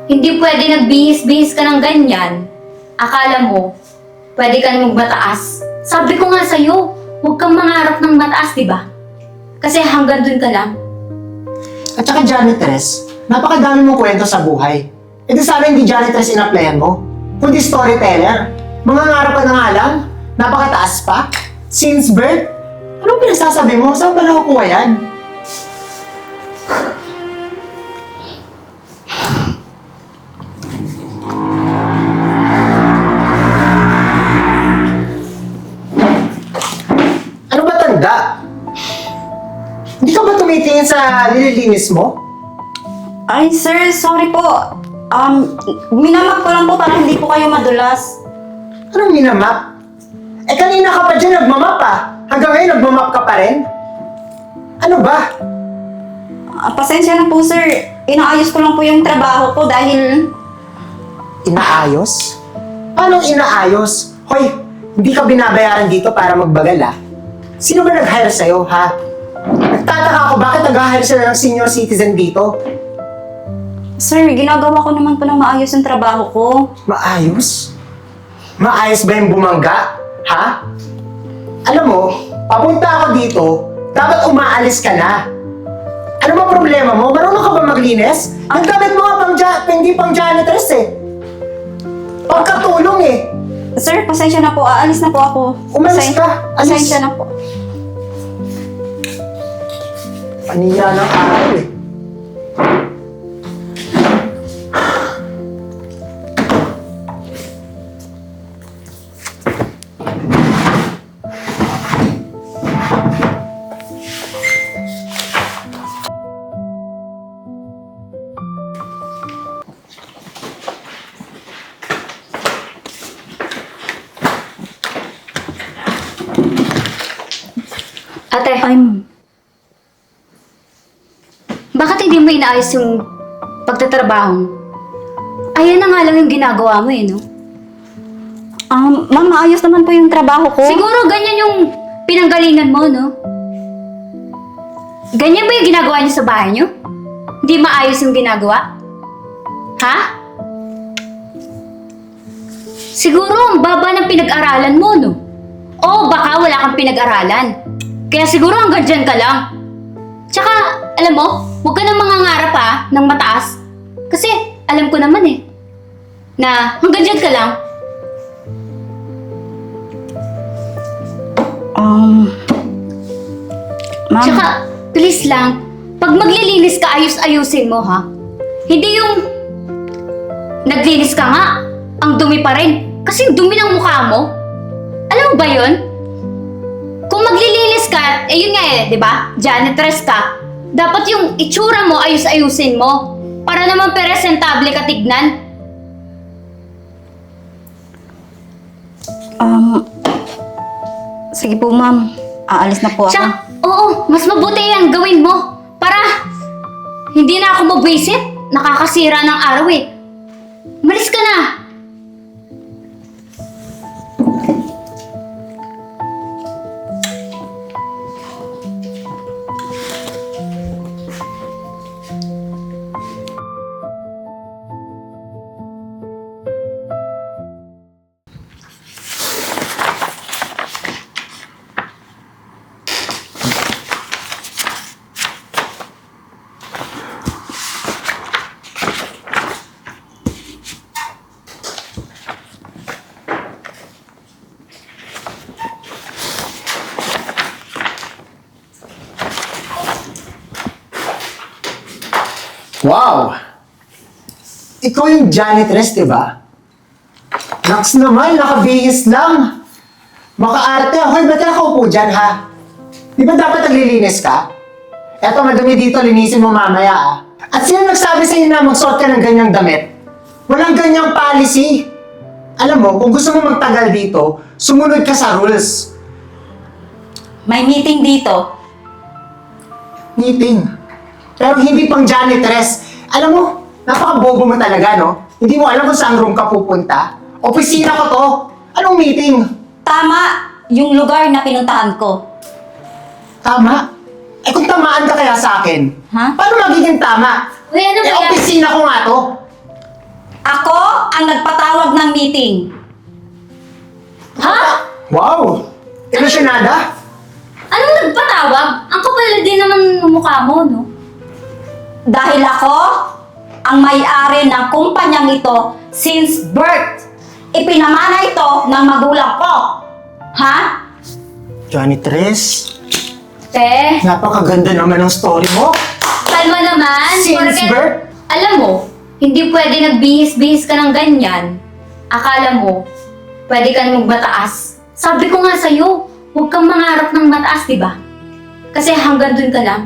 Hindi pwede nagbihis-bihis ka ng ganyan. Akala mo, pwede ka na magmataas. Sabi ko nga sa'yo, huwag kang mangarap ng mataas, di ba? Kasi hanggang dun ka lang. At saka janitress, napakadami mong kwento sa buhay. E di sana hindi janitress in-applyan mo, kundi storyteller. Mangangarap ka na nga lang, napakataas pa. Since birth, anong pinagsasabi mo? Saan ba nakukuha yan? Ano ba tanda? Hindi ka ba tumitingin sa nililinis mo? Ay, sir, sorry po. Minamap ko lang po para hindi po kayo madulas. Anong minamap? Eh kanina ka pa dyan nagmamap ah. Hanggang ngayon nagmamap ka pa rin? Ano ba? Pasensya na po, sir. Inaayos ko lang po yung trabaho ko dahil... Inaayos? Paano inaayos? Hoy, hindi ka binabayaran dito para magbagal ah. Sino ba nag-hire sa'yo, ha? Nagtataka ako bakit nag-hire sila ng senior citizen dito? Sir, ginagawa ko naman po ng maayos yung trabaho ko. Maayos? Maayos ba yung bumangga? Ha? Alam mo, papunta ako dito, dapat umaalis ka na. Ano ba problema mo? Marunong ka ba maglinis? Ang gamit mo nga hindi pang janitress eh. Pagkatulong eh. Sir, pasensya na po. Aalis na po ako. Umalis ka. Alis. Pasensya na po. Panira ng araw eh. Ate, I'm... bakit hindi mo inaayos yung pagtatrabaho mo? Ayan na nga lang yung ginagawa mo eh, no? ma'am, maayos naman po yung trabaho ko. Siguro ganyan yung pinanggalingan mo, no? Ganyan ba yung ginagawa niyo sa bahay niyo? Hindi maayos yung ginagawa? Ha? Siguro ang baba ng pinag-aralan mo, no? O baka wala kang pinag-aralan. Kaya siguro hanggang dyan ka lang. Tsaka, alam mo, huwag ka nang mangangarap ha, ng mataas. Kasi, alam ko naman eh, na hanggang dyan ka lang. Ma'am, Tsaka, please lang, pag maglilinis ka, ayus-ayusin mo, ha? Hindi yung naglinis ka nga, ang dumi pa rin. Kasi dumi ng mukha mo. Alam mo ba yun? Kung maglilinis ka, yun nga eh, di ba? Janitress ka. Dapat yung itsura mo, ayus-ayusin mo. Para naman presentable ka tignan. sige po, ma'am. Aalis na po ako. Tsaka, oo, mas mabuti yan gawin mo. Para hindi na ako mabwisit. Nakakasira ng araw eh. Malis ka na. Wow! Ikaw yung janitress, di ba? Naks naman, nakabihis lang. Makaarte. Hoy, ba't ka nakaupo dyan, ha? Di ba dapat naglilinis ka? Eto, madumi dito, linisin mo mamaya, ah. At sino nagsabi sa'yo na magsuot ka ng ganyang damit? Walang ganyang policy. Alam mo, kung gusto mo magtagal dito, sumunod ka sa rules. May meeting dito. Meeting. Pero hindi pang janitress. Alam mo, napaka-bobo mo talaga, no? Hindi mo alam kung saan room ka pupunta. Opisina ko to. Anong meeting? Tama yung lugar na pinuntahan ko. Tama. Eh kung tamaan ka kaya sa akin, Ha? paano magiging tama? Uy, ano ba yan? Opisina ko nga to. Ako ang nagpatawag ng meeting. Ha? Wow! Emosyonada? Anong nagpatawag? Ang kapal din naman ng mukha mo, no? Dahil ako ang may-ari ng kumpanyang ito since birth. Ipinamana ito ng magulang ko. Ha? Janitress, Te, napakaganda naman ng story mo. kalma naman. Since birth? Alam mo, hindi pwede nagbihis-bihis ka ng ganyan. Akala mo, pwede ka na magmataas. Sabi ko nga sa'yo, huwag kang mangarap ng mataas, di ba? Kasi hanggang dun ka lang.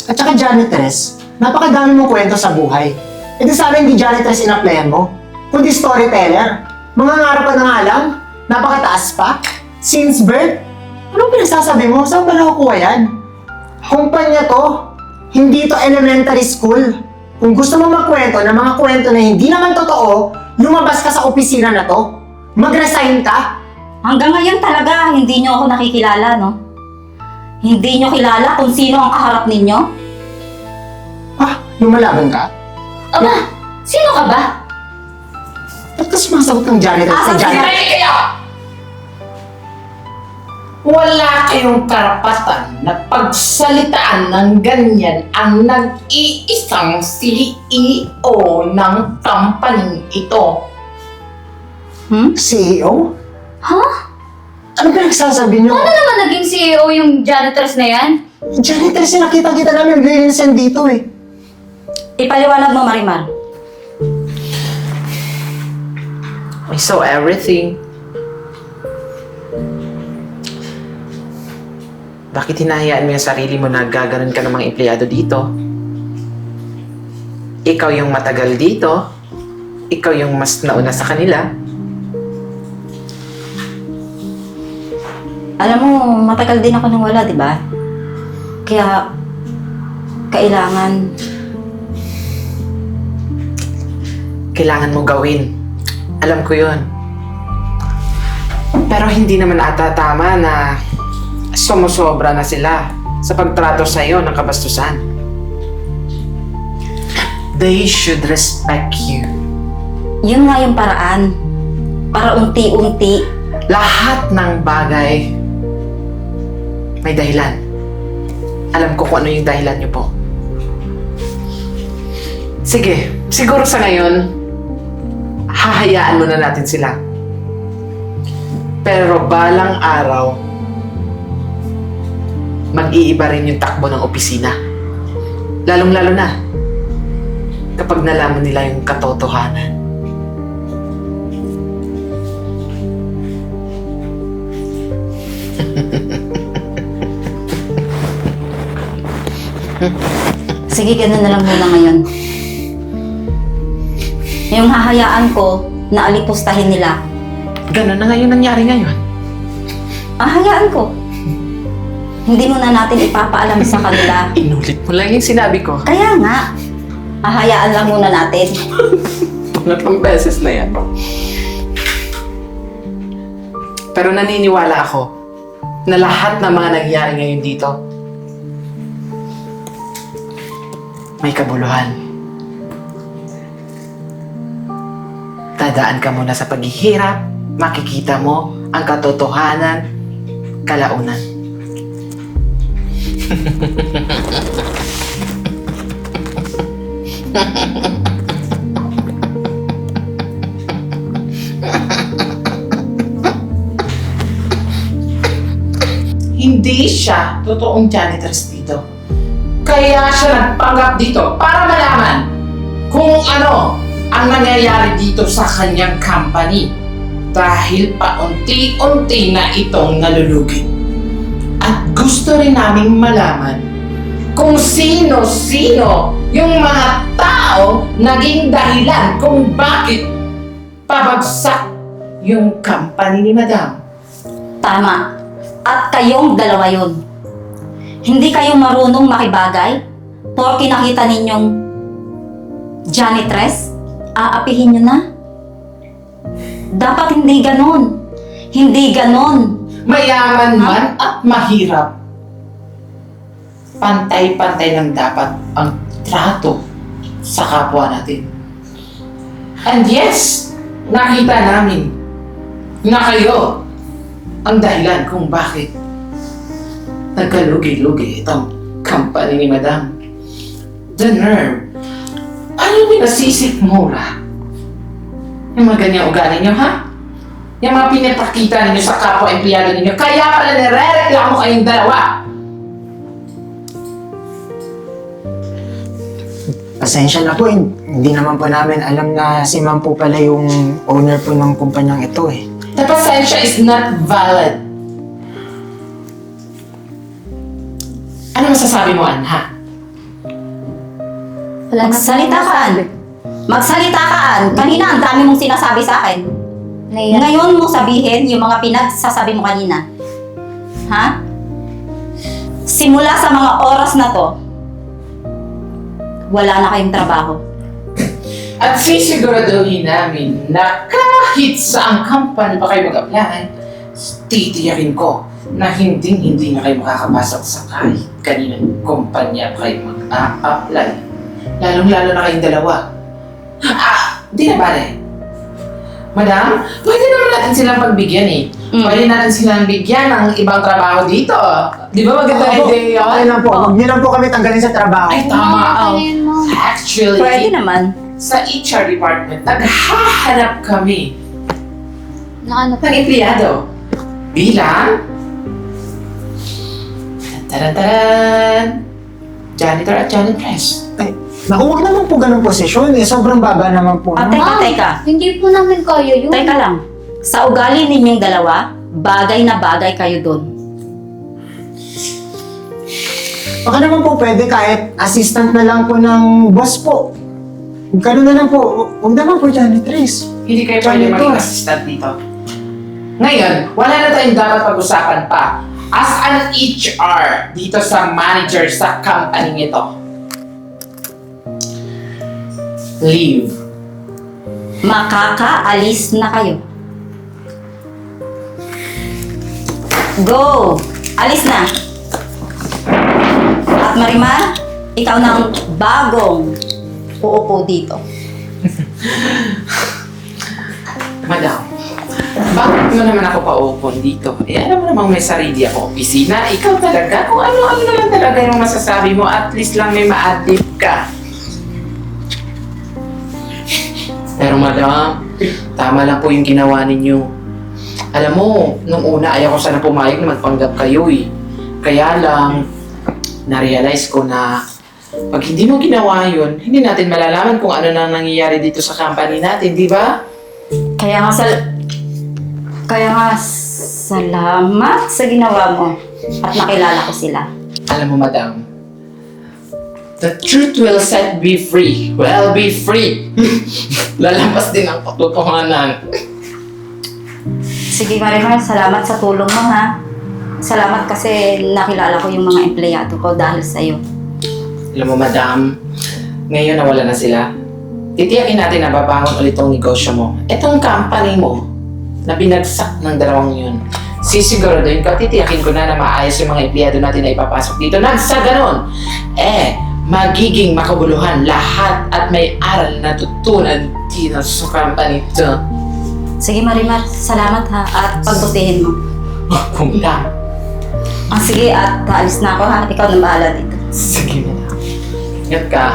At saka janitress, napakadami mong kwento sa buhay. E di sana hindi janitress in-applyan mo, kundi storyteller. Mangangarap ka na nga lang, napakataas pa. Since birth, anong pinagsasabi mo? Saan ba nakukuha yan? Kumpanya to, hindi to elementary school. Kung gusto mo magkwento ng mga kwento na hindi naman totoo, lumabas ka sa opisina na to. Mag-resign ka. Hanggang ngayon talaga, hindi nyo ako nakikilala, no? Hindi nyo kilala kung sino ang kaharap ninyo? Ah, lumalaban ka? Aba, sino ka ba? Ba't ka sumasagot ng janitress sa Ah, janitress? Ay, kaya! Wala kayong karapatan na pagsalitaan ng ganyan ang nag-iisang CEO ng company ito. CEO? Ha? Ano pinagsasabi niyo? Ano naman naging CEO yung janitress na yan? Janitress yung nakita-kita namin naglilinisan dito eh. Ipaliwanag mo, Marimar. I saw everything. Bakit hinahayaan mo yung sarili mo na gaganon ka ng mga empleyado dito? Ikaw yung matagal dito. Ikaw yung mas nauna sa kanila. Alam mo, matagal din ako nang wala, di ba? Kaya, Kailangan mo gawin. Alam ko yun. Pero hindi naman ata tama na sumusobra na sila sa pagtrato sa'yo ng kabastusan. They should respect you. yun nga yung paraan. Para unti-unti. Lahat ng bagay may dahilan. Alam ko kung ano yung dahilan niyo po. Sige, siguro sa ngayon, hahayaan muna natin sila. Pero balang araw, mag-iiba rin yung takbo ng opisina. Lalong-lalo na kapag nalaman nila yung katotohanan. Sige, ganun na lang muna ngayon. Yung hahayaan ko na alipustahin nila. Ganun na nga yung nangyari ngayon. Hahayaan ko. Hindi muna natin ipapaalam sa kanila. Inulit mo lang yung sinabi ko. Kaya nga, hahayaan lang muna natin. Pangatlong beses na yan. Pero naniniwala ako na lahat ng mga nangyayari ngayon dito may kabuluhan. Dadaan ka muna sa paghihirap, makikita mo ang katotohanan, kalaunan. Hindi siya totoong janitress dito. Kaya siya nagpanggap dito para malaman kung ano ang nangyayari dito sa kanyang company. Dahil paunti-unti na itong nalulugi. At gusto rin naming malaman kung sino-sino yung mga tao naging dahilan kung bakit pabagsak yung company ni Madam. Tama. At kayong dalawa yun. Hindi kayo marunong makibagay? Porke nakita ninyong janitress? Aapihin nyo na? Dapat hindi ganon. Hindi ganon. Mayaman man at mahirap. Pantay-pantay lang dapat ang trato sa kapwa natin. And yes, nakita namin na kayo ang dahilan kung bakit nagkalugi-lugi itong company ni Madam. The nerve. Ano yung nasisikmura? Yung mga ganyang ugali nyo, ha? Yung mga pinapakita ninyo sa kapwa-empleyado ninyo, kaya pala nire-reklamo kayong dalawa. Pasensya na po, hindi naman po namin alam na si ma'am po pala yung owner po ng kumpanyang ito eh. The pasensya is not valid. Ano masasabi mo, Ann, ha? Wala na Magsalita po ka, Ann. Magsalita ka, Ann. Kanina ang dami mong sinasabi sa akin. Naiyak. Ngayon mo sabihin yung mga pinagsasabi mo kanina. Ha? Simula sa mga oras na to, wala na kayong trabaho. At sisiguraduhin namin na kahit saang company pa kayo mag-apply, titiyakin ko na hindi na kayo makakapasok sa kahit kaninang kumpanya pa kayo mag-apply. Lalong-lalo na kayong dalawa. Di na pare. Madam, pwede naman natin silang pagbigyan eh. Pwede natin silang bigyan ng ibang trabaho dito. Di ba maganda Opo, idea okay yun? lang po. Huwag niyo lang po kami tanggalin sa trabaho. Ay, tama. Ayun mo. Actually, Pwede naman. sa HR department, naghahanap kami Na ano ng empleyado bilang taran janitor at janitress. Ay, naku, huwag naman po ganun posisyon eh. Sobrang baba naman po. Teka. Hindi po namin kaya yun. Teka lang. Sa ugali ninyong dalawa, bagay na bagay kayo doon. Baka naman po pwede kahit assistant na lang po ng boss po. Ganun na lang po. Huwag naman po janitress. Hindi kayo pwede Janitor. maging assistant dito. Ngayon, wala na tayong dapat pag-usapan pa. As an HR dito sa manager sa company ito. Leave. Makakaalis na kayo. Go! Alis na! At Marimar, ikaw na ang bagong uupo dito. Madam, bakit mo naman ako paupon dito? Eh, alam mo namang may sarili ako opisina. Ikaw talaga, kung ano-ano naman talaga yung masasabi mo, at least lang may ma-adlib ka. Pero madam, tama lang po yung ginawa ninyo. Alam mo, nung una ayaw ko sana pumayag na magpanggap kayo eh. Kaya lang, na-realize ko na pag hindi mo ginawa yun, hindi natin malalaman kung ano na nangyayari dito sa company natin, di ba? Kaya nga salamat sa ginawa mo at nakilala ko sila. Alam mo, madam, the truth will set me free. Well, be free. Lalampas din ang katotohanan. Sige Marimar, salamat sa tulong mo ha. Salamat kasi nakilala ko yung mga empleyado ko dahil sa'yo. Alam mo, madam, ngayon nawala na sila. Titiyakin natin na babangon ulit tong negosyo mo. Itong company mo, na binagsak ng dalawang yun, sisiguraduhin ko, titiyakin ko na maayos yung mga empleyado natin na ipapasok dito. Nang sa ganon, magiging makabuluhan lahat at may aral na tutunan dito sa company ito. Sige Marimar, salamat ha at pagbutihin mo. Kung lang. Sige at aalis na ako ha, ikaw na bahala dito. Sige, madam. Ingat ka.